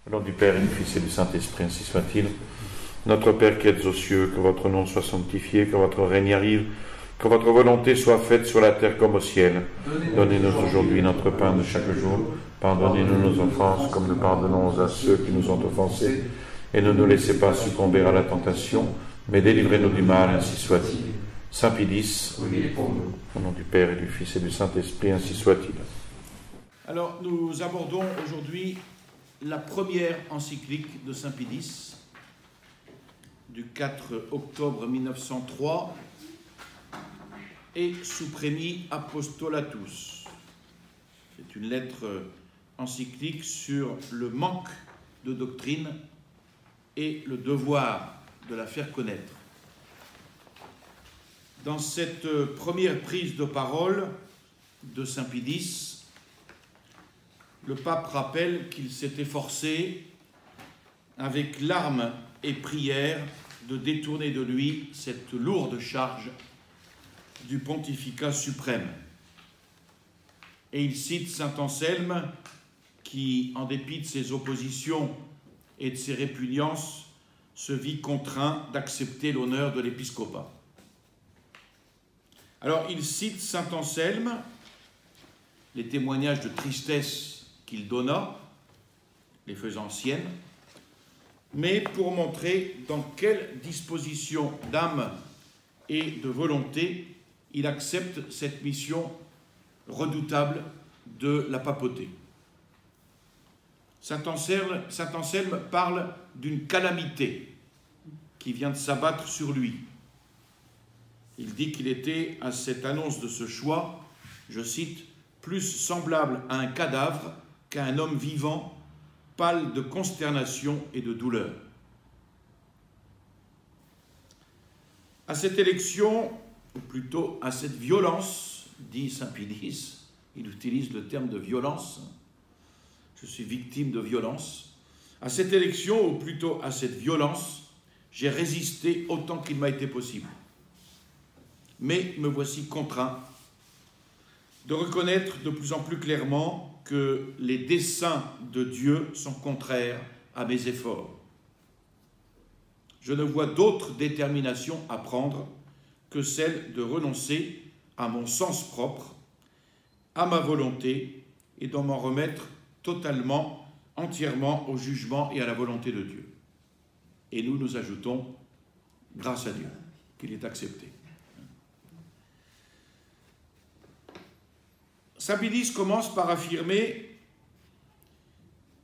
Au nom du Père et du Fils et du Saint-Esprit, ainsi soit-il. Notre Père qui êtes aux cieux, que votre nom soit sanctifié, que votre règne arrive, que votre volonté soit faite sur la terre comme au ciel. Donnez-nous aujourd'hui notre pain de chaque jour. Pardonnez-nous nos offenses, comme nous pardonnons à ceux qui nous ont offensés. Et ne nous laissez pas succomber à la tentation, mais délivrez-nous du mal, ainsi soit-il. Saint Pie-X, au nom du Père et du Fils et du Saint-Esprit, ainsi soit-il. Alors, nous abordons aujourd'hui la première encyclique de Saint Pie-X, du 4 octobre 1903, et Supremi Apostolatus. C'est une lettre encyclique sur le manque de doctrine et le devoir de la faire connaître. Dans cette première prise de parole de Saint Pie-X, le pape rappelle qu'il s'est efforcé, avec larmes et prières, de détourner de lui cette lourde charge du pontificat suprême. Et il cite saint Anselme, qui, en dépit de ses oppositions et de ses répugnances, se vit contraint d'accepter l'honneur de l'épiscopat. Alors, il cite saint Anselme, les témoignages de tristesse qu'il donna, les faisant siennes, mais pour montrer dans quelle disposition d'âme et de volonté il accepte cette mission redoutable de la papauté. Saint Anselme parle d'une calamité qui vient de s'abattre sur lui. Il dit qu'il était, à cette annonce de ce choix, je cite, « plus semblable à un cadavre qu'à un homme vivant, pâle de consternation et de douleur. » À cette élection, ou plutôt à cette violence, dit saint Pie-X, il utilise le terme de violence, je suis victime de violence, à cette élection, ou plutôt à cette violence, j'ai résisté autant qu'il m'a été possible. Mais me voici contraint de reconnaître de plus en plus clairement que les desseins de Dieu sont contraires à mes efforts. Je ne vois d'autre détermination à prendre que celle de renoncer à mon sens propre, à ma volonté, et d'en m'en remettre totalement, entièrement au jugement et à la volonté de Dieu. Et nous ajoutons, grâce à Dieu, qu'il est accepté. Saint Pie-X commence par affirmer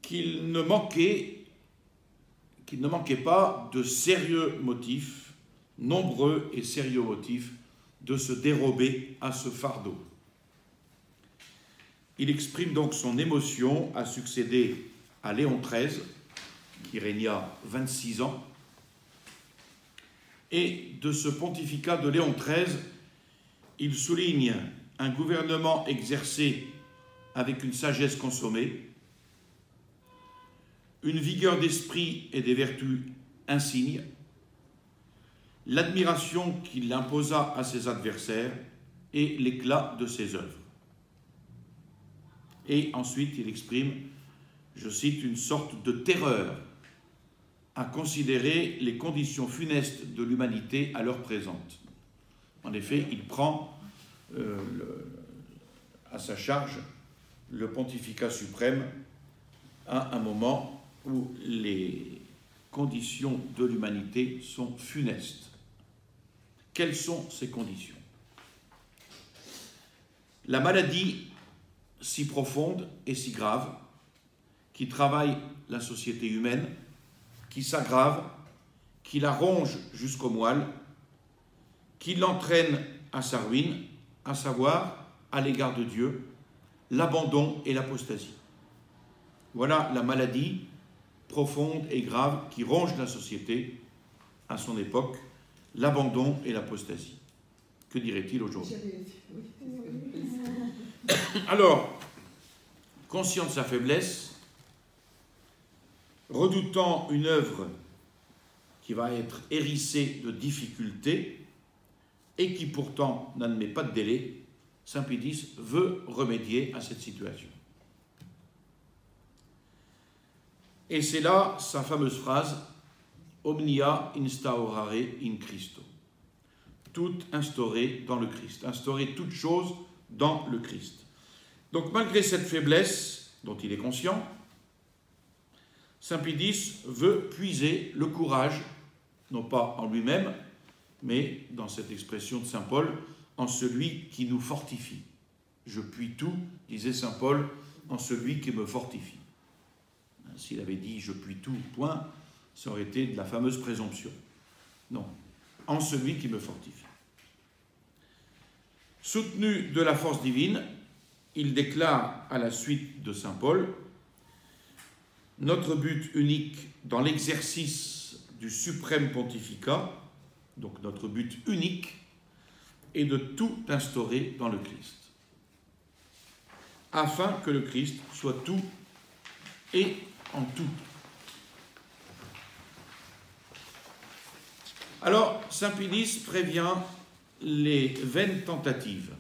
qu'il ne manquait pas de sérieux motifs, nombreux et sérieux motifs, de se dérober à ce fardeau. Il exprime donc son émotion à succéder à Léon XIII, qui régna 26 ans, et de ce pontificat de Léon XIII, il souligne un gouvernement exercé avec une sagesse consommée, une vigueur d'esprit et des vertus insignes, l'admiration qu'il imposa à ses adversaires et l'éclat de ses œuvres. Et ensuite, il exprime, je cite, une sorte de terreur à considérer les conditions funestes de l'humanité à l'heure présente. En effet, il prend à sa charge le pontificat suprême à un moment où les conditions de l'humanité sont funestes. Quelles sont ces conditions? La maladie si profonde et si grave qui travaille la société humaine, qui s'aggrave, qui la ronge jusqu'au moelle, qui l'entraîne à sa ruine, à savoir, à l'égard de Dieu, l'abandon et l'apostasie. Voilà la maladie profonde et grave qui ronge la société à son époque, l'abandon et l'apostasie. Que dirait-il aujourd'hui? Alors, conscient de sa faiblesse, redoutant une œuvre qui va être hérissée de difficultés et qui pourtant n'admet pas de délai, Saint Pie-X veut remédier à cette situation. Et c'est là sa fameuse phrase « Omnia instaurare in Christo ». Tout instauré dans le Christ, instaurer toute chose dans le Christ. Donc malgré cette faiblesse dont il est conscient, Saint Pie X veut puiser le courage, non pas en lui-même, mais dans cette expression de Saint Paul, en celui qui nous fortifie. Je puis tout, disait Saint Paul, en celui qui me fortifie. S'il avait dit « je puis tout, point », ça aurait été de la fameuse présomption. Non, en celui qui me fortifie. Soutenu de la force divine, il déclare à la suite de Saint Paul « Notre but unique dans l'exercice du suprême pontificat, donc notre but unique, est de tout instaurer dans le Christ, afin que le Christ soit tout et en tout. » Alors, Saint Pie X prévient les vaines tentatives.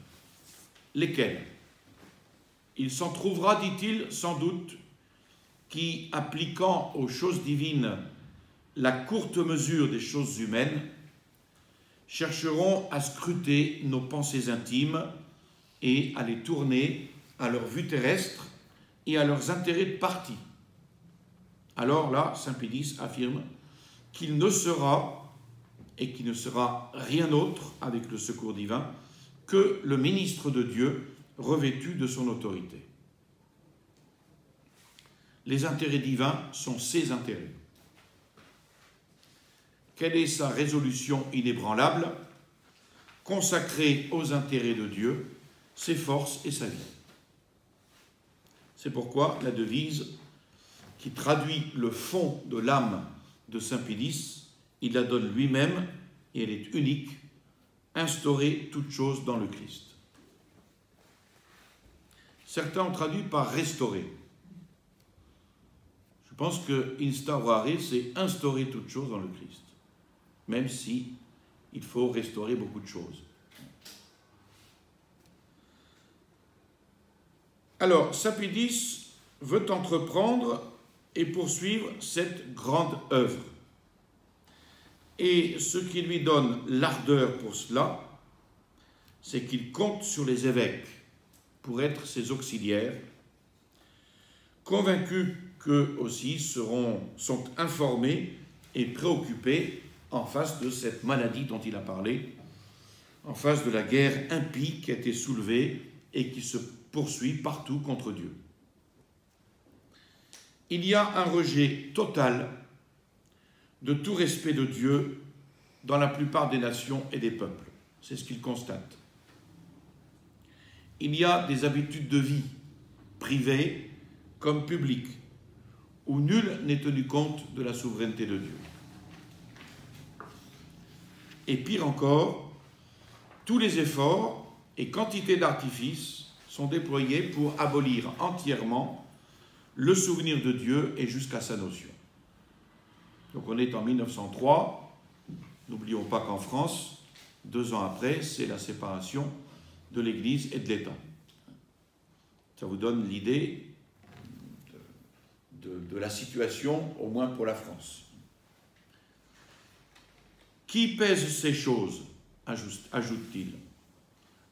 Lesquelles? Il s'en trouvera, dit-il, sans doute, qui, appliquant aux choses divines la courte mesure des choses humaines, chercheront à scruter nos pensées intimes et à les tourner à leur vue terrestre et à leurs intérêts de parti. Alors là, Saint Pie X affirme qu'il ne sera et qui ne sera rien autre, avec le secours divin, que le ministre de Dieu revêtu de son autorité. Les intérêts divins sont ses intérêts. Quelle est sa résolution inébranlable? Consacrer aux intérêts de Dieu ses forces et sa vie. C'est pourquoi la devise qui traduit le fond de l'âme de Saint Pie X, il la donne lui-même, et elle est unique, instaurer toute chose dans le Christ. Certains ont traduit par restaurer. Je pense que instaurare, c'est instaurer toute chose dans le Christ, même si il faut restaurer beaucoup de choses. Alors, Saint Pie X veut entreprendre et poursuivre cette grande œuvre. Et ce qui lui donne l'ardeur pour cela, c'est qu'il compte sur les évêques pour être ses auxiliaires, convaincus qu'eux aussi sont informés et préoccupés en face de cette maladie dont il a parlé, en face de la guerre impie qui a été soulevée et qui se poursuit partout contre Dieu. Il y a un rejet total de tout respect de Dieu dans la plupart des nations et des peuples. C'est ce qu'il constate. Il y a des habitudes de vie, privées comme publiques, où nul n'est tenu compte de la souveraineté de Dieu. Et pire encore, tous les efforts et quantités d'artifices sont déployés pour abolir entièrement le souvenir de Dieu et jusqu'à sa notion. Donc on est en 1903, n'oublions pas qu'en France, 2 ans après, c'est la séparation de l'Église et de l'État. Ça vous donne l'idée de la situation, au moins pour la France. Qui pèse ces choses, ajoute-t-il,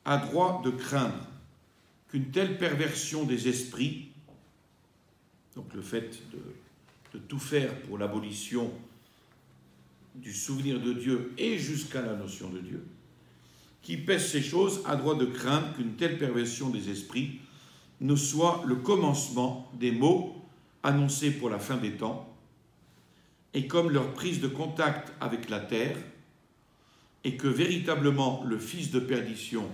a droit de craindre qu'une telle perversion des esprits, donc le fait de tout faire pour l'abolition du souvenir de Dieu et jusqu'à la notion de Dieu, qui pèse ces choses a droit de craindre qu'une telle perversion des esprits ne soit le commencement des maux annoncés pour la fin des temps, et comme leur prise de contact avec la terre, et que véritablement le fils de perdition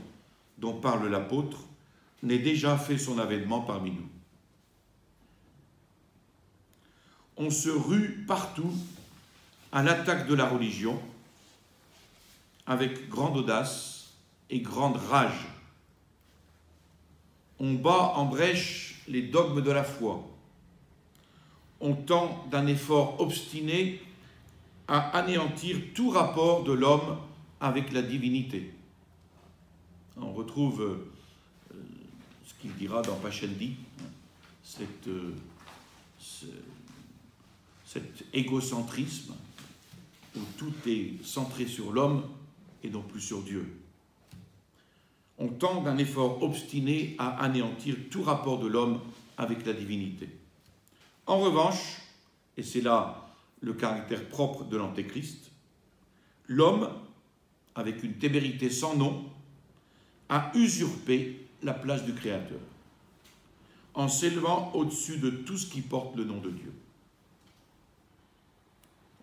dont parle l'apôtre n'ait déjà fait son avènement parmi nous. On se rue partout à l'attaque de la religion avec grande audace et grande rage. On bat en brèche les dogmes de la foi. On tend d'un effort obstiné à anéantir tout rapport de l'homme avec la divinité. On retrouve ce qu'il dira dans Pascendi, cet égocentrisme où tout est centré sur l'homme et non plus sur Dieu. On tend d'un effort obstiné à anéantir tout rapport de l'homme avec la divinité. En revanche, et c'est là le caractère propre de l'Antéchrist, l'homme, avec une témérité sans nom, a usurpé la place du Créateur, en s'élevant au-dessus de tout ce qui porte le nom de Dieu.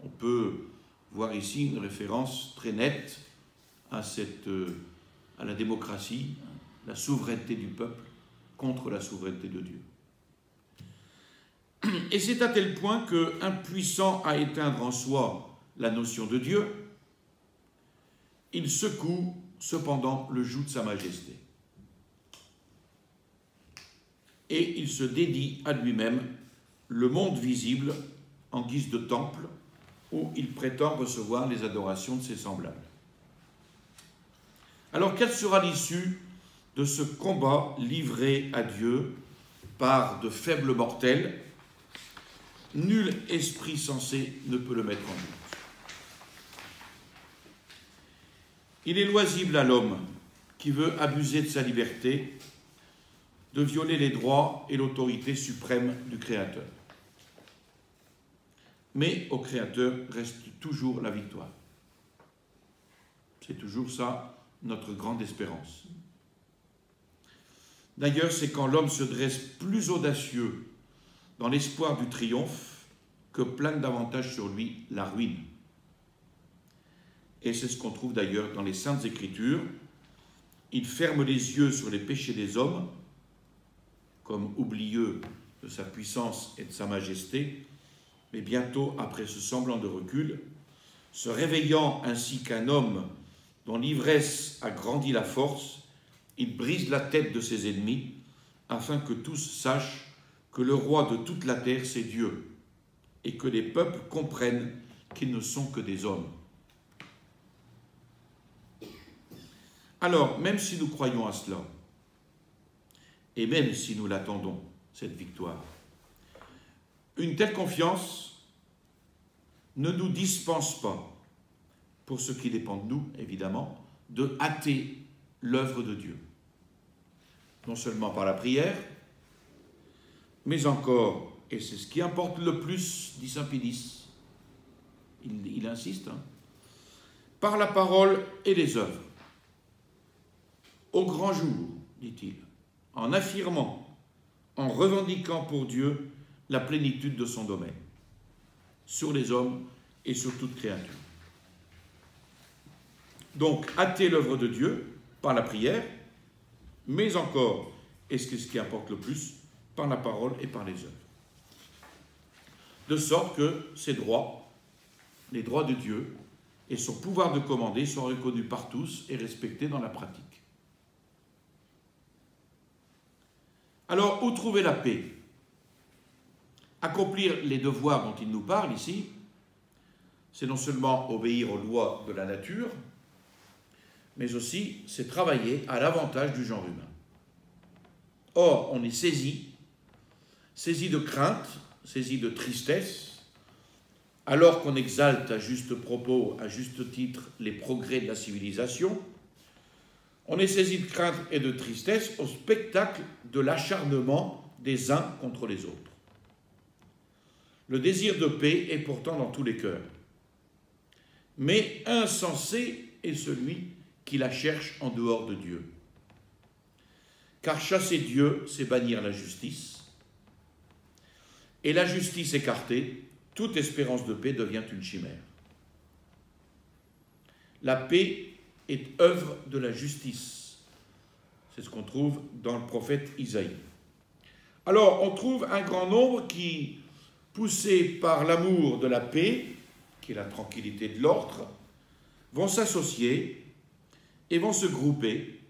On peut voir ici une référence très nette à la démocratie, la souveraineté du peuple contre la souveraineté de Dieu. Et c'est à tel point que, impuissant à éteindre en soi la notion de Dieu, il secoue cependant le joug de sa majesté. Et il se dédie à lui-même le monde visible en guise de temple où il prétend recevoir les adorations de ses semblables. Alors, quelle sera l'issue de ce combat livré à Dieu par de faibles mortels? Nul esprit sensé ne peut le mettre en doute. Il est loisible à l'homme qui veut abuser de sa liberté de violer les droits et l'autorité suprême du Créateur. Mais au Créateur reste toujours la victoire. C'est toujours ça, notre grande espérance. D'ailleurs, c'est quand l'homme se dresse plus audacieux dans l'espoir du triomphe que plane davantage sur lui la ruine. Et c'est ce qu'on trouve d'ailleurs dans les Saintes Écritures. Il ferme les yeux sur les péchés des hommes, comme oublieux de sa puissance et de sa majesté, mais bientôt, après ce semblant de recul, se réveillant ainsi qu'un homme dont l'ivresse a grandi la force, il brise la tête de ses ennemis, afin que tous sachent que le roi de toute la terre, c'est Dieu, et que les peuples comprennent qu'ils ne sont que des hommes. Alors, même si nous croyons à cela, et même si nous l'attendons, cette victoire, une telle confiance ne nous dispense pas, pour ce qui dépend de nous, évidemment, de hâter l'œuvre de Dieu. Non seulement par la prière, mais encore, et c'est ce qui importe le plus, dit saint Pie, il insiste, par la parole et les œuvres. Au grand jour, dit-il, en affirmant, en revendiquant pour Dieu la plénitude de son domaine, sur les hommes et sur toute créature. Donc, hâter l'œuvre de Dieu par la prière, mais encore, et c'est ce qui importe le plus, par la parole et par les œuvres. De sorte que ces droits, les droits de Dieu et son pouvoir de commander sont reconnus par tous et respectés dans la pratique. Alors, où trouver la paix? Accomplir les devoirs dont il nous parle ici, c'est non seulement obéir aux lois de la nature, mais aussi c'est travailler à l'avantage du genre humain. Or, on est saisi de crainte, saisi de tristesse, alors qu'on exalte à juste propos, à juste titre, les progrès de la civilisation. On est saisi de crainte et de tristesse au spectacle de l'acharnement des uns contre les autres. Le désir de paix est pourtant dans tous les cœurs. Mais insensé est celui qui la cherche en dehors de Dieu. Car chasser Dieu, c'est bannir la justice. Et la justice écartée, toute espérance de paix devient une chimère. La paix est œuvre de la justice. C'est ce qu'on trouve dans le prophète Isaïe. Alors, on trouve un grand nombre qui, poussés par l'amour de la paix, qui est la tranquillité de l'ordre, vont s'associer et vont se grouper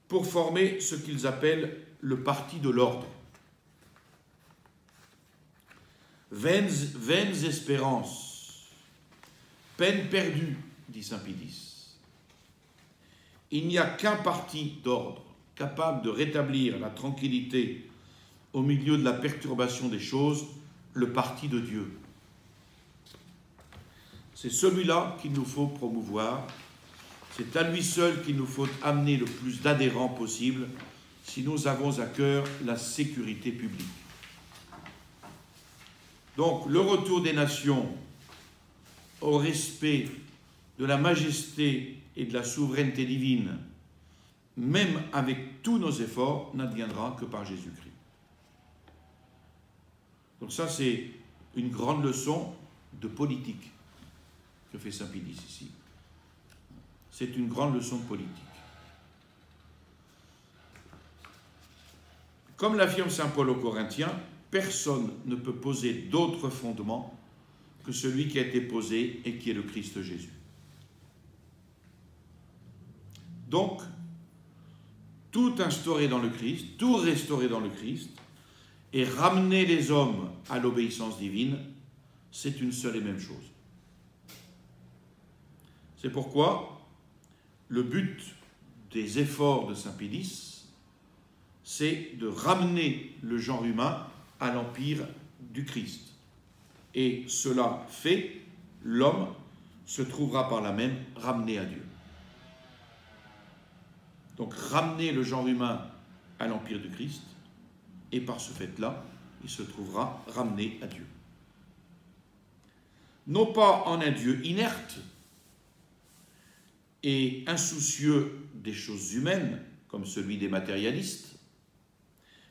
pour former ce qu'ils appellent le parti de l'ordre. Vaines espérances, peine perdue, dit saint Pie. Il n'y a qu'un parti d'ordre capable de rétablir la tranquillité au milieu de la perturbation des choses, le parti de Dieu. C'est celui-là qu'il nous faut promouvoir. C'est à lui seul qu'il nous faut amener le plus d'adhérents possible si nous avons à cœur la sécurité publique. Donc, le retour des nations au respect de la majesté et de la souveraineté divine, même avec tous nos efforts, n'adviendra que par Jésus-Christ. Donc ça, c'est une grande leçon de politique que fait saint Pilice ici. C'est une grande leçon de politique. Comme l'affirme saint Paul aux Corinthiens, personne ne peut poser d'autre fondement que celui qui a été posé et qui est le Christ Jésus. Donc, tout instaurer dans le Christ, tout restaurer dans le Christ, et ramener les hommes à l'obéissance divine, c'est une seule et même chose. C'est pourquoi le but des efforts de saint Pilice, c'est de ramener le genre humain à l'empire du Christ. Et cela fait, l'homme se trouvera par là même ramené à Dieu. Donc ramener le genre humain à l'empire du Christ, et par ce fait-là, il se trouvera ramené à Dieu. Non pas en un Dieu inerte et insoucieux des choses humaines, comme celui des matérialistes,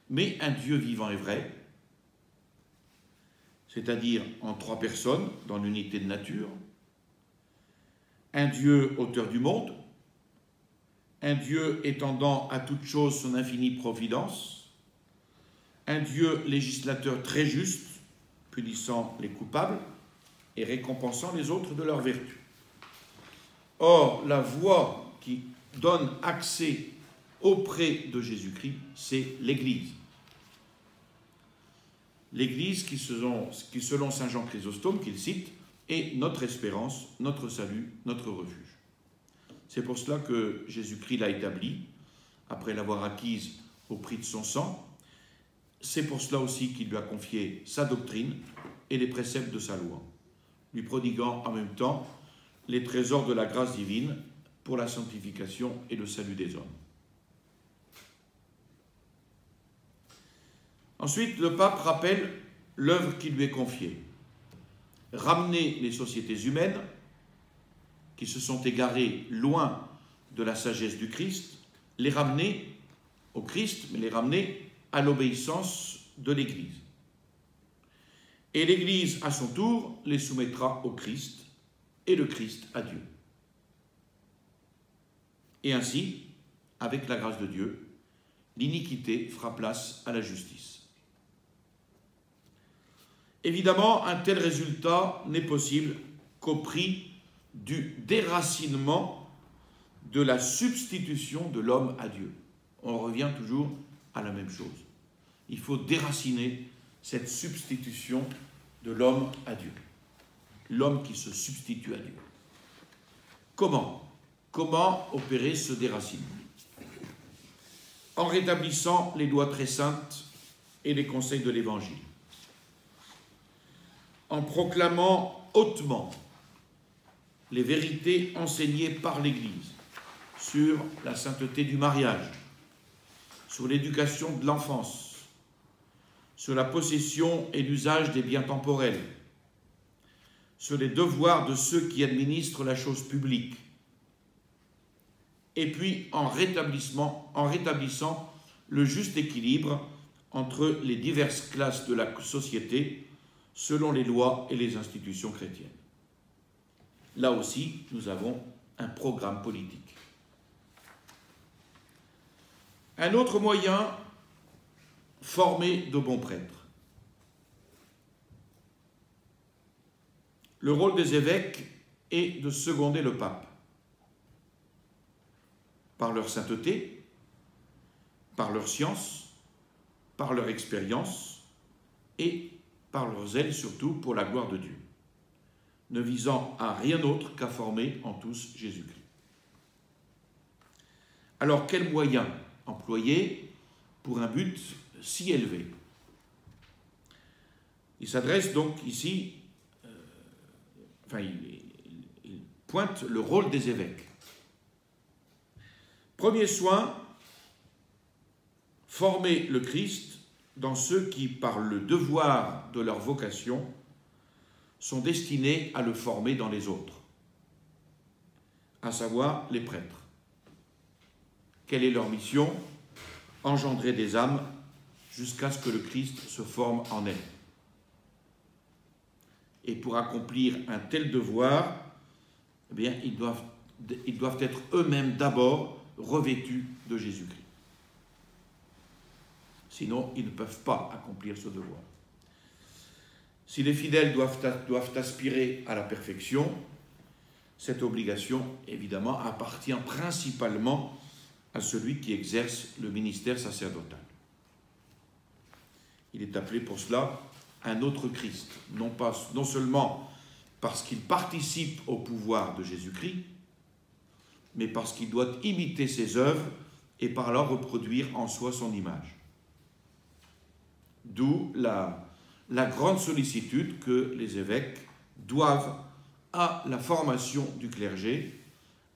mais un Dieu vivant et vrai, c'est-à-dire en trois personnes, dans l'unité de nature, un Dieu auteur du monde, un Dieu étendant à toute chose son infinie providence, un Dieu législateur très juste, punissant les coupables et récompensant les autres de leur vertu. Or, la voie qui donne accès auprès de Jésus-Christ, c'est l'Église. L'Église qui, selon saint Jean Chrysostome, qu'il cite, est notre espérance, notre salut, notre refuge. C'est pour cela que Jésus-Christ l'a établie, après l'avoir acquise au prix de son sang. C'est pour cela aussi qu'il lui a confié sa doctrine et les préceptes de sa loi, lui prodiguant en même temps les trésors de la grâce divine pour la sanctification et le salut des hommes. Ensuite, le pape rappelle l'œuvre qui lui est confiée. Ramener les sociétés humaines qui se sont égarées loin de la sagesse du Christ, les ramener au Christ, mais les ramener à l'obéissance de l'Église. Et l'Église, à son tour, les soumettra au Christ et le Christ à Dieu. Et ainsi, avec la grâce de Dieu, l'iniquité fera place à la justice. Évidemment, un tel résultat n'est possible qu'au prix du déracinement de la substitution de l'homme à Dieu. On revient toujours à la même chose. Il faut déraciner cette substitution de l'homme à Dieu. L'homme qui se substitue à Dieu. Comment? Comment opérer ce déracinement? En rétablissant les lois très saintes et les conseils de l'Évangile. En proclamant hautement les vérités enseignées par l'Église sur la sainteté du mariage, sur l'éducation de l'enfance, sur la possession et l'usage des biens temporels, sur les devoirs de ceux qui administrent la chose publique, et puis en rétablissant le juste équilibre entre les diverses classes de la société selon les lois et les institutions chrétiennes. Là aussi, nous avons un programme politique. Un autre moyen, former de bons prêtres. Le rôle des évêques est de seconder le pape par leur sainteté, par leur science, par leur expérience et par leur zèle surtout pour la gloire de Dieu, ne visant à rien d'autre qu'à former en tous Jésus-Christ. Alors, quels moyens employer pour un but si élevé? Il s'adresse donc ici, pointe le rôle des évêques. Premier soin, former le Christ dans ceux qui, par le devoir de leur vocation, sont destinés à le former dans les autres, à savoir les prêtres. Quelle est leur mission? Engendrer des âmes jusqu'à ce que le Christ se forme en elles. Et pour accomplir un tel devoir, eh bien, ils doivent être eux-mêmes d'abord revêtus de Jésus-Christ. Sinon, ils ne peuvent pas accomplir ce devoir. Si les fidèles doivent aspirer à la perfection, cette obligation, évidemment, appartient principalement à celui qui exerce le ministère sacerdotal. Il est appelé pour cela un autre Christ, non seulement parce qu'il participe au pouvoir de Jésus-Christ, mais parce qu'il doit imiter ses œuvres et par là reproduire en soi son image. D'où la grande sollicitude que les évêques doivent à la formation du clergé,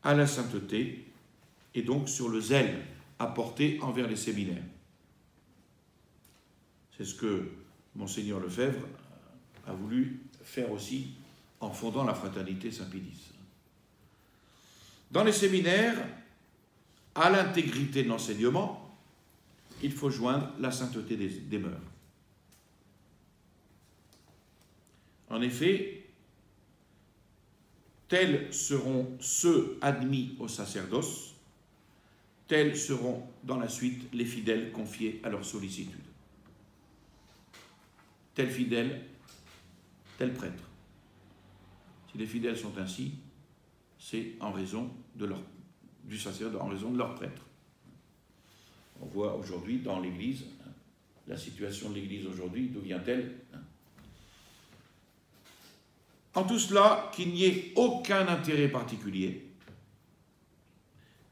à la sainteté, et donc sur le zèle apporté envers les séminaires. C'est ce que Monseigneur Lefebvre a voulu faire aussi en fondant la fraternité Saint-Pédis. Dans les séminaires, à l'intégrité de l'enseignement, il faut joindre la sainteté des mœurs. En effet, tels seront ceux admis au sacerdoce, tels seront dans la suite les fidèles confiés à leur sollicitude. Tel fidèle, tel prêtre. Si les fidèles sont ainsi, c'est en raison du sacerdoce, en raison de leur prêtre. On voit aujourd'hui dans l'Église, la situation de l'Église aujourd'hui, d'où vient-elle? En tout cela, qu'il n'y ait aucun intérêt particulier,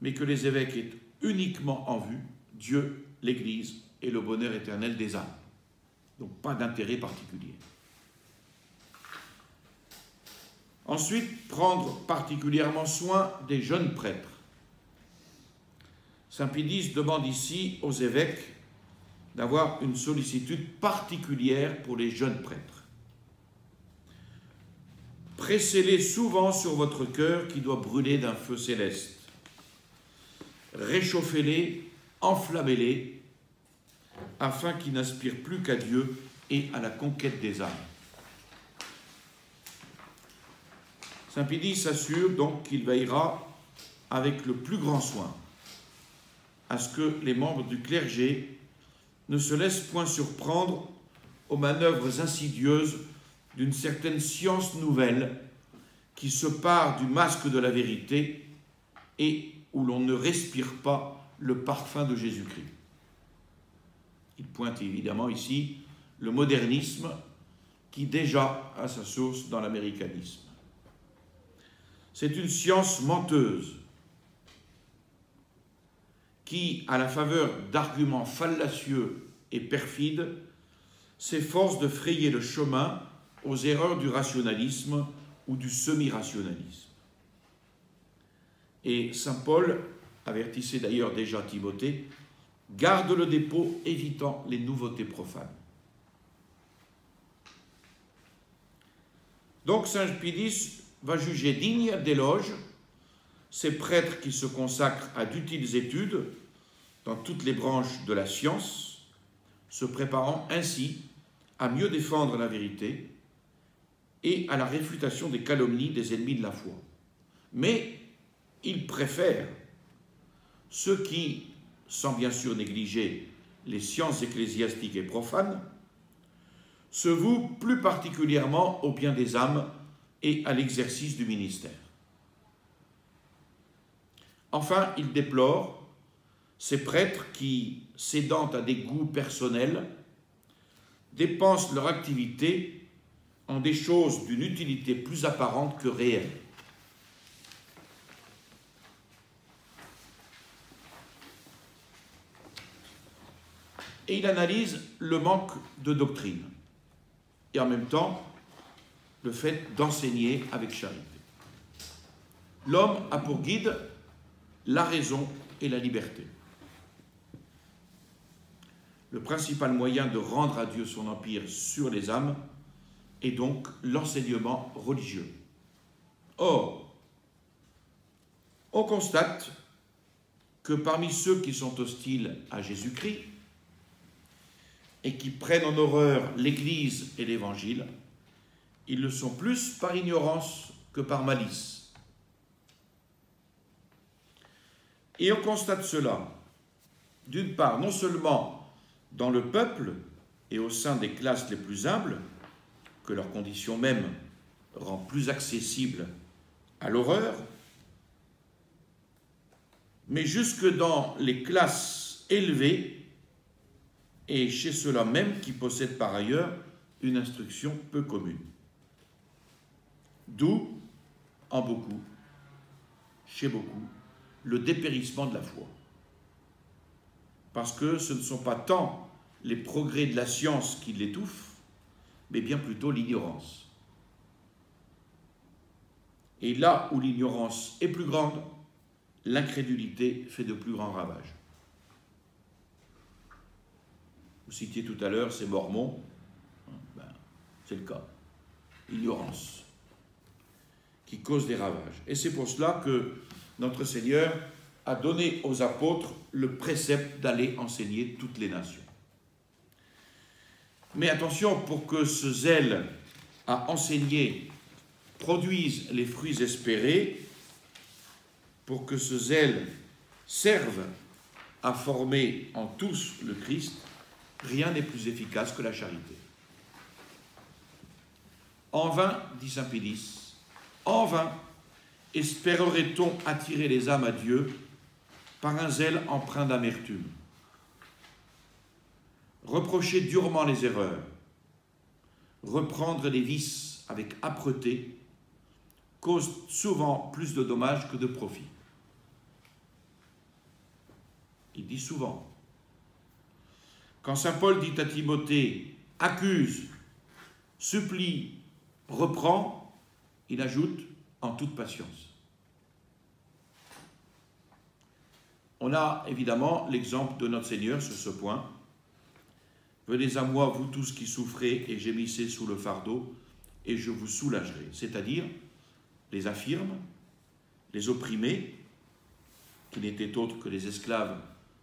mais que les évêques aient uniquement en vue Dieu, l'Église et le bonheur éternel des âmes. Donc pas d'intérêt particulier. Ensuite, prendre particulièrement soin des jeunes prêtres. Saint Pédis demande ici aux évêques d'avoir une sollicitude particulière pour les jeunes prêtres. Pressez-les souvent sur votre cœur qui doit brûler d'un feu céleste. Réchauffez-les, enflammez-les, afin qu'ils n'aspirent plus qu'à Dieu et à la conquête des âmes. Saint Pédis s'assure donc qu'il veillera avec le plus grand soin à ce que les membres du clergé ne se laissent point surprendre aux manœuvres insidieuses d'une certaine science nouvelle qui se pare du masque de la vérité et où l'on ne respire pas le parfum de Jésus-Christ. Il pointe évidemment ici le modernisme qui déjà a sa source dans l'américanisme. C'est une science menteuse qui, à la faveur d'arguments fallacieux et perfides, s'efforce de frayer le chemin aux erreurs du rationalisme ou du semi-rationalisme. Et saint Paul avertissait d'ailleurs déjà Timothée: garde le dépôt, évitant les nouveautés profanes. Donc saint Pédis va juger digne d'éloge ces prêtres qui se consacrent à d'utiles études dans toutes les branches de la science, se préparant ainsi à mieux défendre la vérité et à la réfutation des calomnies des ennemis de la foi. Mais il préfère ceux qui, sans bien sûr négliger les sciences ecclésiastiques et profanes, se vouent plus particulièrement au bien des âmes et à l'exercice du ministère. Enfin, il déplore ces prêtres qui, cédant à des goûts personnels, dépensent leur activité en des choses d'une utilité plus apparente que réelle. Et il analyse le manque de doctrine et en même temps le fait d'enseigner avec charité. L'homme a pour guide la raison et la liberté. Le principal moyen de rendre à Dieu son empire sur les âmes est donc l'enseignement religieux. Or, on constate que parmi ceux qui sont hostiles à Jésus-Christ et qui prennent en horreur l'Église et l'Évangile, ils le sont plus par ignorance que par malice. Et on constate cela, d'une part, non seulement dans le peuple et au sein des classes les plus humbles, que leur condition même rend plus accessible à l'horreur, mais jusque dans les classes élevées et chez ceux-là même qui possèdent par ailleurs une instruction peu commune. D'où, en beaucoup, chez beaucoup, le dépérissement de la foi. Parce que ce ne sont pas tant les progrès de la science qui l'étouffent, mais bien plutôt l'ignorance. Et là où l'ignorance est plus grande, l'incrédulité fait de plus grands ravages. Vous citiez tout à l'heure ces Mormons, c'est le cas. Ignorance qui cause des ravages. Et c'est pour cela que notre Seigneur a donné aux apôtres le précepte d'aller enseigner toutes les nations. Mais attention, pour que ce zèle à enseigner produise les fruits espérés, pour que ce zèle serve à former en tous le Christ, rien n'est plus efficace que la charité. En vain, dit saint Pédis, en vain espérerait-on attirer les âmes à Dieu par un zèle empreint d'amertume. Reprocher durement les erreurs, reprendre les vices avec âpreté, cause souvent plus de dommages que de profit. Il dit souvent. Quand saint Paul dit à Timothée, accuse, supplie, reprend, il ajoute en toute patience. On a évidemment l'exemple de notre Seigneur sur ce point. Venez à moi, vous tous qui souffrez et gémissez sous le fardeau, et je vous soulagerai. C'est-à-dire les infirmes, les opprimés, qui n'étaient autres que les esclaves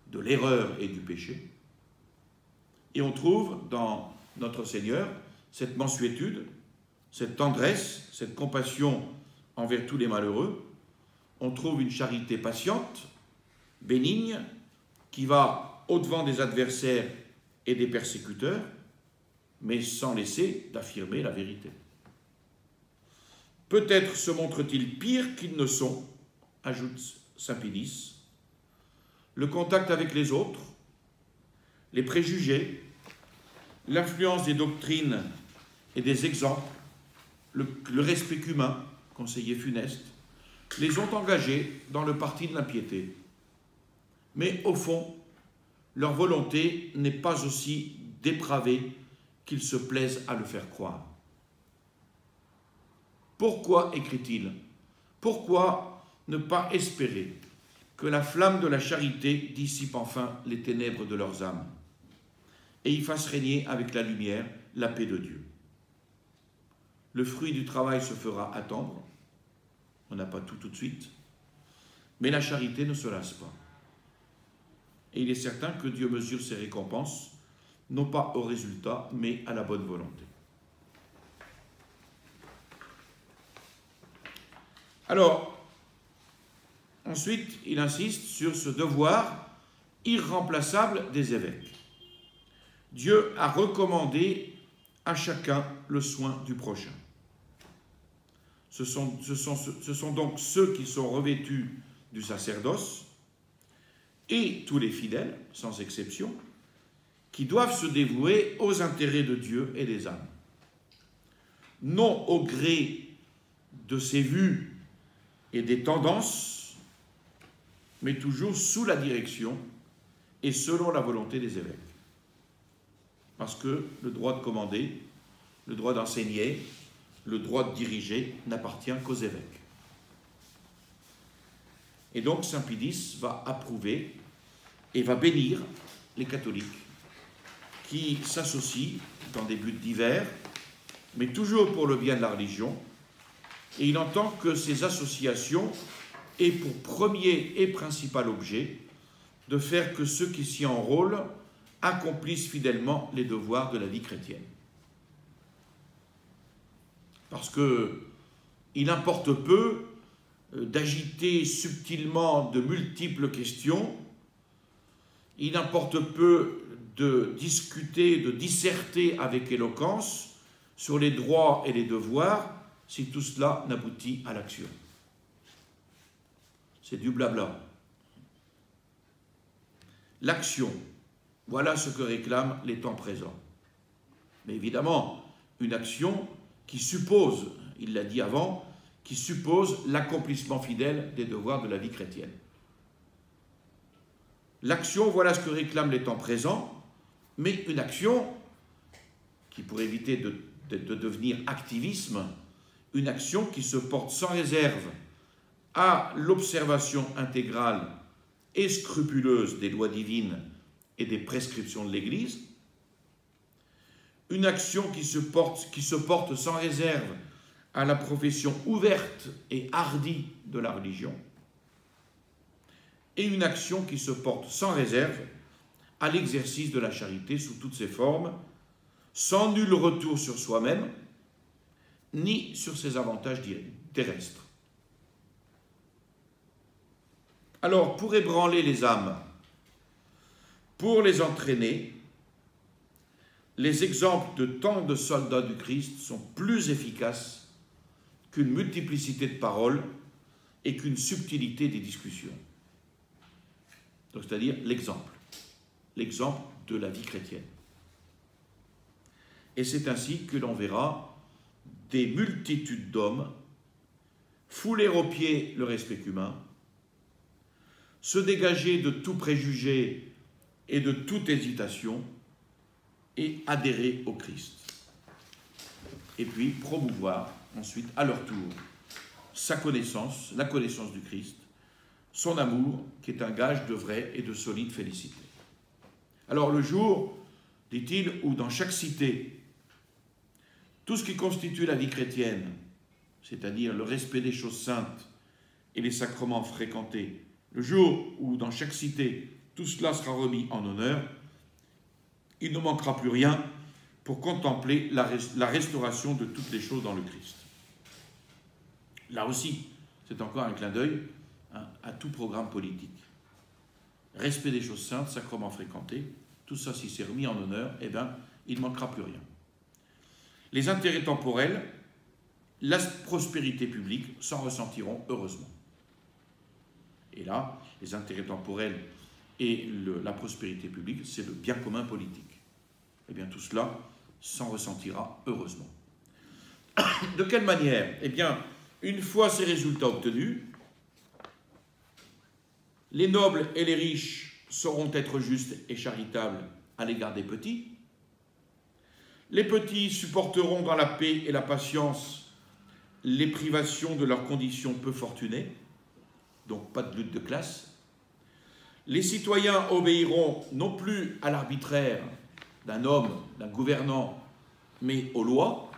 de l'erreur et du péché. Et on trouve dans notre Seigneur cette mansuétude, cette tendresse, cette compassion envers tous les malheureux. On trouve une charité patiente, bénigne, qui va au-devant des adversaires et des persécuteurs, mais sans laisser d'affirmer la vérité. Peut-être se montrent-ils pires qu'ils ne sont, ajoute saint Pédis. Le contact avec les autres, les préjugés, l'influence des doctrines et des exemples, le respect humain, conseiller funeste, les ont engagés dans le parti de l'impiété. Mais au fond, leur volonté n'est pas aussi dépravée qu'ils se plaisent à le faire croire. Pourquoi, écrit-il, pourquoi ne pas espérer que la flamme de la charité dissipe enfin les ténèbres de leurs âmes et y fasse régner avec la lumière la paix de Dieu? Le fruit du travail se fera attendre, on n'a pas tout de suite, mais la charité ne se lasse pas. Et il est certain que Dieu mesure ses récompenses, non pas au résultat, mais à la bonne volonté. Alors, ensuite, il insiste sur ce devoir irremplaçable des évêques. Dieu a recommandé à chacun le soin du prochain. Ce sont donc ceux qui sont revêtus du sacerdoce et tous les fidèles, sans exception, qui doivent se dévouer aux intérêts de Dieu et des âmes. Non au gré de ses vues et des tendances, mais toujours sous la direction et selon la volonté des évêques. Parce que le droit de commander, le droit d'enseigner, le droit de diriger n'appartient qu'aux évêques. Et donc Saint Pie va approuver et va bénir les catholiques qui s'associent dans des buts divers, mais toujours pour le bien de la religion. Et il entend que ces associations aient pour premier et principal objet de faire que ceux qui s'y enrôlent accomplissent fidèlement les devoirs de la vie chrétienne. Parce qu'il importe peu d'agiter subtilement de multiples questions, il importe peu de discuter, de disserter avec éloquence sur les droits et les devoirs si tout cela n'aboutit à l'action. C'est du blabla. L'action, voilà ce que réclament les temps présents. Mais évidemment, une action qui suppose, il l'a dit avant, qui suppose l'accomplissement fidèle des devoirs de la vie chrétienne. L'action, voilà ce que réclament les temps présents, mais une action qui, pour éviter de devenir activisme, une action qui se porte sans réserve à l'observation intégrale et scrupuleuse des lois divines et des prescriptions de l'Église, une action qui se porte sans réserve à la profession ouverte et hardie de la religion, et une action qui se porte sans réserve à l'exercice de la charité sous toutes ses formes, sans nul retour sur soi-même, ni sur ses avantages terrestres. Alors, pour ébranler les âmes, pour les entraîner, les exemples de tant de soldats du Christ sont plus efficaces qu'une multiplicité de paroles et qu'une subtilité des discussions. Donc, c'est-à-dire l'exemple de la vie chrétienne. Et c'est ainsi que l'on verra des multitudes d'hommes fouler aux pieds le respect humain, se dégager de tout préjugé et de toute hésitation et adhérer au Christ. Et puis promouvoir ensuite à leur tour sa connaissance, la connaissance du Christ, son amour qui est un gage de vraie et de solide félicité. Alors le jour, dit-il, où dans chaque cité, tout ce qui constitue la vie chrétienne, c'est-à-dire le respect des choses saintes et les sacrements fréquentés, le jour où dans chaque cité, tout cela sera remis en honneur, il ne manquera plus rien pour contempler la restauration de toutes les choses dans le Christ. Là aussi, c'est encore un clin d'œil à tout programme politique. Respect des choses saintes, sacrements fréquentés, tout ça, si c'est remis en honneur, eh bien, il ne manquera plus rien. Les intérêts temporels, la prospérité publique s'en ressentiront heureusement. Et là, les intérêts temporels et la prospérité publique, c'est le bien commun politique. Eh bien, tout cela s'en ressentira heureusement. De quelle manière? Eh bien, une fois ces résultats obtenus, les nobles et les riches sauront être justes et charitables à l'égard des petits. Les petits supporteront dans la paix et la patience les privations de leurs conditions peu fortunées, donc pas de lutte de classe. Les citoyens obéiront non plus à l'arbitraire d'un homme, d'un gouvernant, mais aux lois,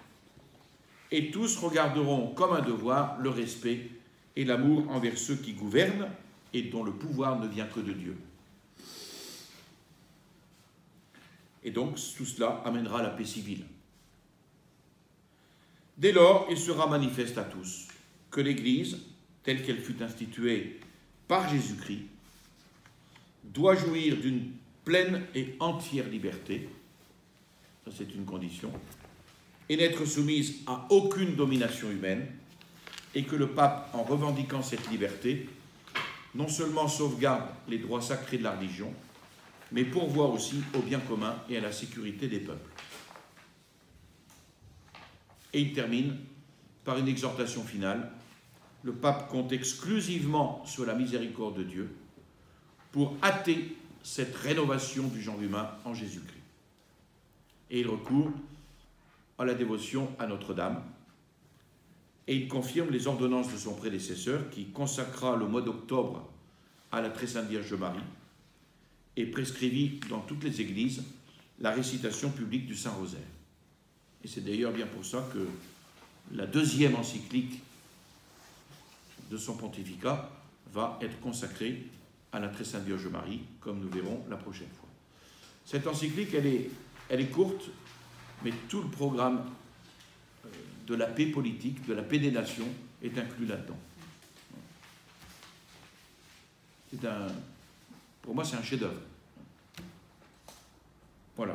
et tous regarderont comme un devoir le respect et l'amour envers ceux qui gouvernent et dont le pouvoir ne vient que de Dieu. Et donc, tout cela amènera la paix civile. Dès lors, il sera manifeste à tous que l'Église, telle qu'elle fut instituée par Jésus-Christ, doit jouir d'une pleine et entière liberté, ça c'est une condition, et n'être soumise à aucune domination humaine, et que le pape, en revendiquant cette liberté, non seulement sauvegarde les droits sacrés de la religion, mais pourvoit aussi au bien commun et à la sécurité des peuples. Et il termine par une exhortation finale. Le pape compte exclusivement sur la miséricorde de Dieu pour hâter cette rénovation du genre humain en Jésus-Christ. Et il recourt à la dévotion à Notre-Dame, et il confirme les ordonnances de son prédécesseur qui consacra le mois d'octobre à la Très Sainte Vierge Marie et prescrivit dans toutes les églises la récitation publique du Saint-Rosaire. Et c'est d'ailleurs bien pour ça que la deuxième encyclique de son pontificat va être consacrée à la Très Sainte Vierge Marie, comme nous verrons la prochaine fois. Cette encyclique, elle est courte, mais tout le programme de la paix politique, de la paix des nations, est inclus là-dedans. Pour moi, c'est un chef-d'œuvre. Voilà.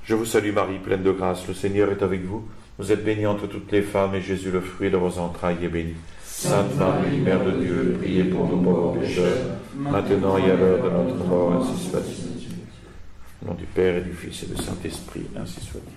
Je vous salue Marie, pleine de grâce, le Seigneur est avec vous. Vous êtes bénie entre toutes les femmes, et Jésus, le fruit de vos entrailles, est béni. Sainte Marie, Mère de Dieu, priez pour nous pauvres pécheurs, maintenant et à l'heure de notre mort, ainsi soit-il. Au nom du Père et du Fils et du Saint-Esprit, ainsi soit-il.